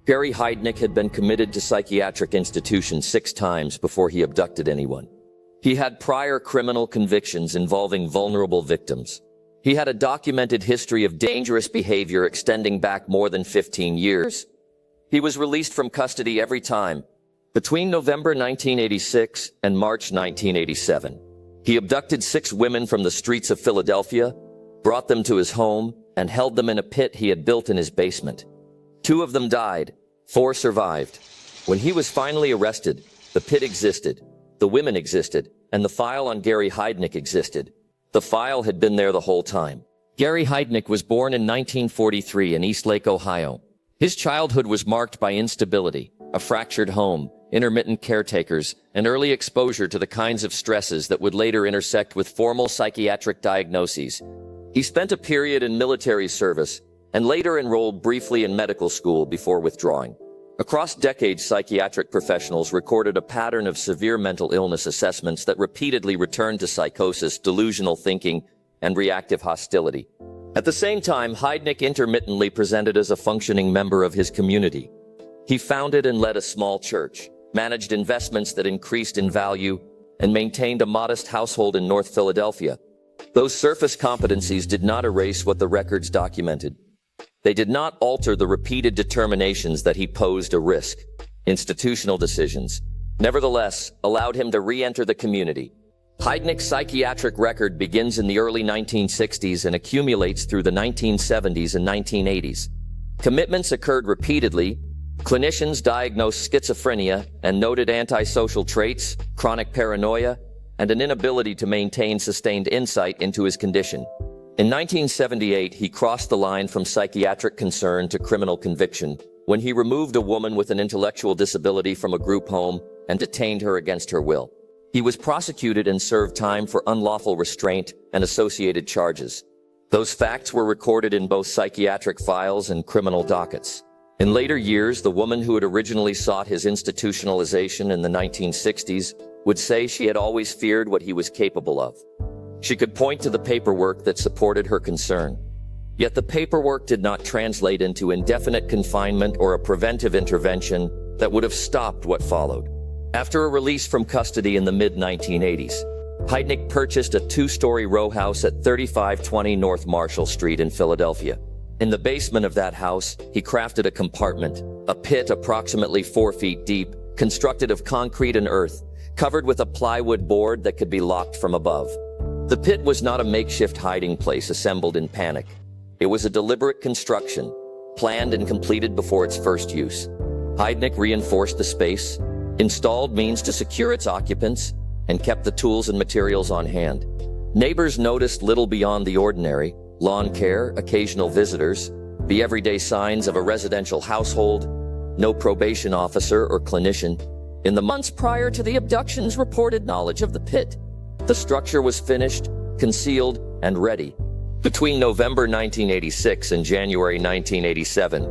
Gary Heidnik had been committed to psychiatric institutions 6 times before he abducted anyone. He had prior criminal convictions involving vulnerable victims. He had a documented history of dangerous behavior extending back more than 15 years. He was released from custody every time. Between November 1986 and March 1987, he abducted 6 women from the streets of Philadelphia, brought them to his home, and held them in a pit he had built in his basement. 2 of them died, 4 survived. When he was finally arrested, the pit existed, the women existed, and the file on Gary Heidnik existed. The file had been there the whole time. Gary Heidnik was born in 1943 in Eastlake, Ohio. His childhood was marked by instability, a fractured home, intermittent caretakers, and early exposure to the kinds of stresses that would later intersect with formal psychiatric diagnoses. He spent a period in military service and later enrolled briefly in medical school before withdrawing. Across decades, psychiatric professionals recorded a pattern of severe mental illness assessments that repeatedly returned to psychosis, delusional thinking, and reactive hostility. At the same time, Heidnik intermittently presented as a functioning member of his community. He founded and led a small church, managed investments that increased in value, and maintained a modest household in North Philadelphia. Those surface competencies did not erase what the records documented. They did not alter the repeated determinations that he posed a risk. Institutional decisions, nevertheless, allowed him to re-enter the community. Heidnik's psychiatric record begins in the early 1960s and accumulates through the 1970s and 1980s. Commitments occurred repeatedly. Clinicians diagnosed schizophrenia and noted antisocial traits, chronic paranoia, and an inability to maintain sustained insight into his condition. In 1978, he crossed the line from psychiatric concern to criminal conviction when he removed a woman with an intellectual disability from a group home and detained her against her will. He was prosecuted and served time for unlawful restraint and associated charges. Those facts were recorded in both psychiatric files and criminal dockets. In later years, the woman who had originally sought his institutionalization in the 1960s would say she had always feared what he was capable of. She could point to the paperwork that supported her concern. Yet the paperwork did not translate into indefinite confinement or a preventive intervention that would have stopped what followed. After a release from custody in the mid-1980s, Heidnik purchased a 2-story row house at 3520 North Marshall Street in Philadelphia. In the basement of that house, he crafted a compartment, a pit approximately 4 feet deep, constructed of concrete and earth, covered with a plywood board that could be locked from above. The pit was not a makeshift hiding place assembled in panic. It was a deliberate construction, planned and completed before its first use. Heidnik reinforced the space, installed means to secure its occupants, and kept the tools and materials on hand. Neighbors noticed little beyond the ordinary: lawn care, occasional visitors, the everyday signs of a residential household, no probation officer or clinician. In the months prior to the abductions, reported knowledge of the pit. The structure was finished, concealed, and ready. Between November 1986 and January 1987,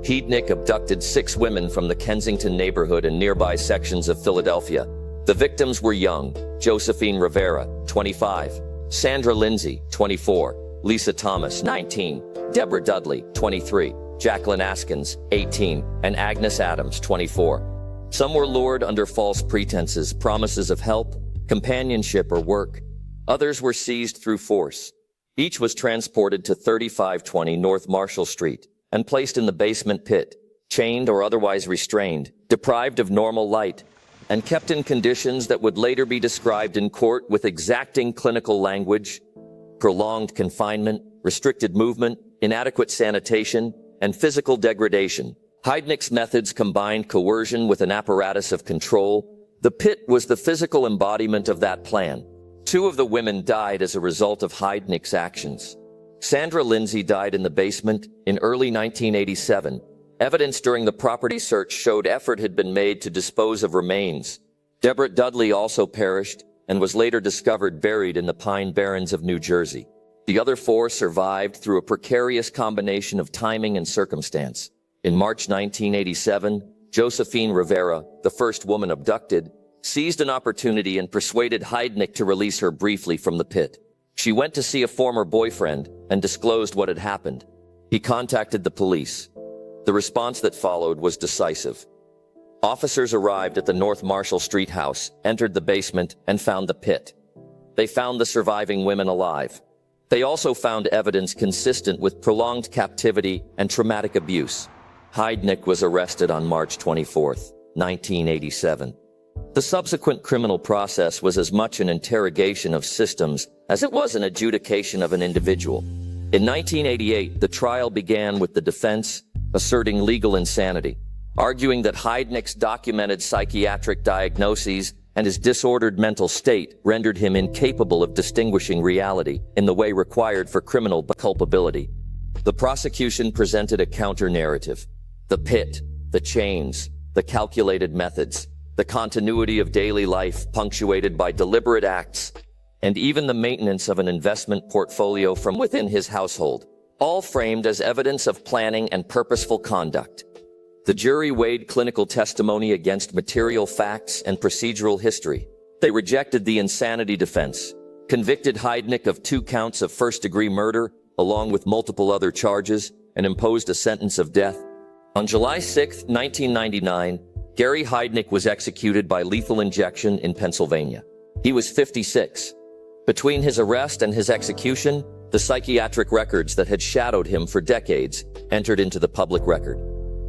Heidnik abducted 6 women from the Kensington neighborhood and nearby sections of Philadelphia. The victims were young: Josephine Rivera, 25, Sandra Lindsay, 24, Lisa Thomas, 19, Deborah Dudley, 23, Jacqueline Askins, 18, and Agnes Adams, 24. Some were lured under false pretenses, promises of help, companionship, or work. Others were seized through force. Each was transported to 3520 North Marshall Street and placed in the basement pit, chained or otherwise restrained, deprived of normal light, and kept in conditions that would later be described in court with exacting clinical language: prolonged confinement, restricted movement, inadequate sanitation, and physical degradation. Heidnik's methods combined coercion with an apparatus of control. The pit was the physical embodiment of that plan. 2 of the women died as a result of Heidnik's actions. Sandra Lindsay died in the basement in early 1987. Evidence during the property search showed effort had been made to dispose of remains. Deborah Dudley also perished and was later discovered buried in the Pine Barrens of New Jersey. The other 4 survived through a precarious combination of timing and circumstance. In March 1987, Josephine Rivera, the first woman abducted, seized an opportunity and persuaded Heidnik to release her briefly from the pit. She went to see a former boyfriend and disclosed what had happened. He contacted the police. The response that followed was decisive. Officers arrived at the North Marshall Street house, entered the basement, and found the pit. They found the surviving women alive. They also found evidence consistent with prolonged captivity and traumatic abuse. Heidnik was arrested on March 24, 1987. The subsequent criminal process was as much an interrogation of systems as it was an adjudication of an individual. In 1988, the trial began with the defense asserting legal insanity, arguing that Heidnik's documented psychiatric diagnoses and his disordered mental state rendered him incapable of distinguishing reality in the way required for criminal culpability. The prosecution presented a counter-narrative. The pit, the chains, the calculated methods, the continuity of daily life punctuated by deliberate acts, and even the maintenance of an investment portfolio from within his household, all framed as evidence of planning and purposeful conduct. The jury weighed clinical testimony against material facts and procedural history. They rejected the insanity defense, convicted Heidnik of 2 counts of first-degree murder, along with multiple other charges, and imposed a sentence of death. On July 6, 1999, Gary Heidnik was executed by lethal injection in Pennsylvania. He was 56. Between his arrest and his execution, the psychiatric records that had shadowed him for decades entered into the public record.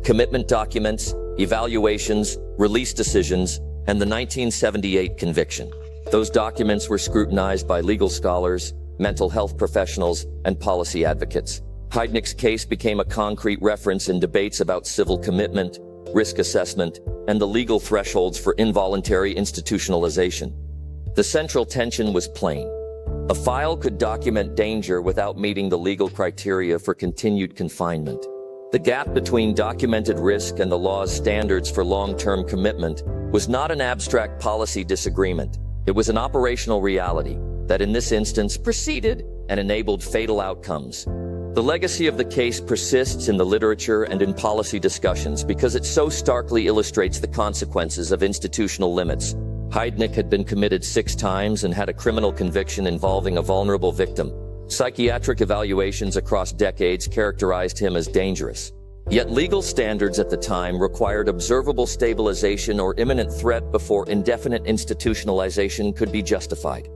Commitment documents, evaluations, release decisions, and the 1978 conviction. Those documents were scrutinized by legal scholars, mental health professionals, and policy advocates. Heidnik's case became a concrete reference in debates about civil commitment, risk assessment, and the legal thresholds for involuntary institutionalization. The central tension was plain. A file could document danger without meeting the legal criteria for continued confinement. The gap between documented risk and the law's standards for long-term commitment was not an abstract policy disagreement. It was an operational reality that in this instance preceded and enabled fatal outcomes. The legacy of the case persists in the literature and in policy discussions because it so starkly illustrates the consequences of institutional limits. Heidnik had been committed 6 times and had a criminal conviction involving a vulnerable victim. Psychiatric evaluations across decades characterized him as dangerous. Yet legal standards at the time required observable stabilization or imminent threat before indefinite institutionalization could be justified.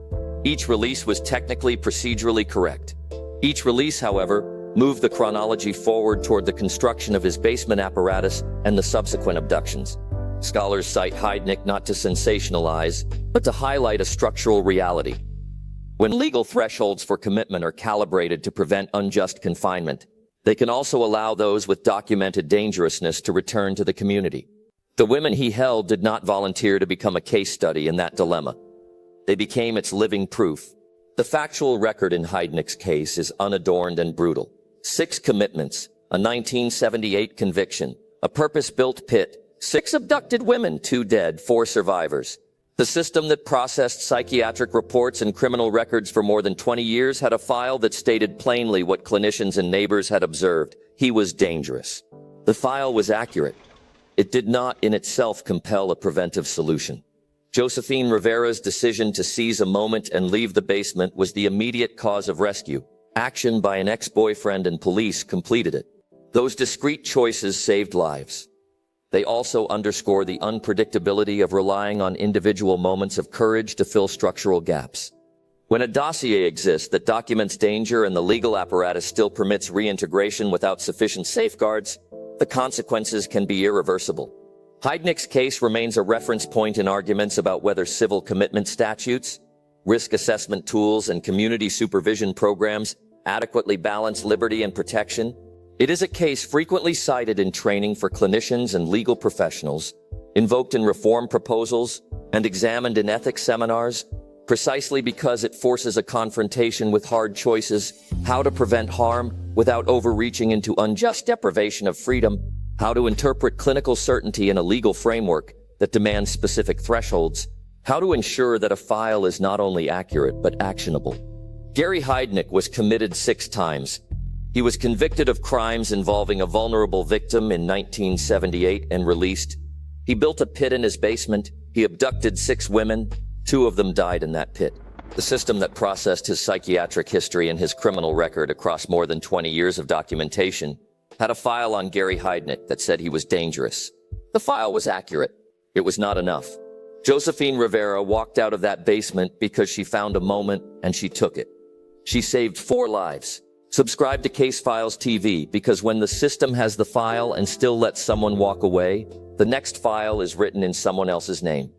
Each release was technically procedurally correct. Each release, however, moved the chronology forward toward the construction of his basement apparatus and the subsequent abductions. Scholars cite Heidnik not to sensationalize, but to highlight a structural reality. When legal thresholds for commitment are calibrated to prevent unjust confinement, they can also allow those with documented dangerousness to return to the community. The women he held did not volunteer to become a case study in that dilemma. They became its living proof. The factual record in Heidnik's case is unadorned and brutal. 6 commitments, a 1978 conviction, a purpose-built pit, 6 abducted women, 2 dead, 4 survivors. The system that processed psychiatric reports and criminal records for more than 20 years had a file that stated plainly what clinicians and neighbors had observed. He was dangerous. The file was accurate. It did not in itself compel a preventive solution. Josephine Rivera's decision to seize a moment and leave the basement was the immediate cause of rescue. Action by an ex-boyfriend and police completed it. Those discrete choices saved lives. They also underscore the unpredictability of relying on individual moments of courage to fill structural gaps. When a dossier exists that documents danger and the legal apparatus still permits reintegration without sufficient safeguards, the consequences can be irreversible. Heidnik's case remains a reference point in arguments about whether civil commitment statutes, risk assessment tools, and community supervision programs adequately balance liberty and protection. It is a case frequently cited in training for clinicians and legal professionals, invoked in reform proposals, and examined in ethics seminars, precisely because it forces a confrontation with hard choices: how to prevent harm without overreaching into unjust deprivation of freedom, how to interpret clinical certainty in a legal framework that demands specific thresholds, how to ensure that a file is not only accurate but actionable. Gary Heidnik was committed 6 times. He was convicted of crimes involving a vulnerable victim in 1978 and released. He built a pit in his basement. He abducted 6 women. 2 of them died in that pit. The system that processed his psychiatric history and his criminal record across more than 20 years of documentation had a file on Gary Heidnik that said he was dangerous. The file was accurate. It was not enough. Josephine Rivera walked out of that basement because she found a moment and she took it. She saved 4 lives. Subscribe to Case Files TV because when the system has the file and still lets someone walk away, the next file is written in someone else's name.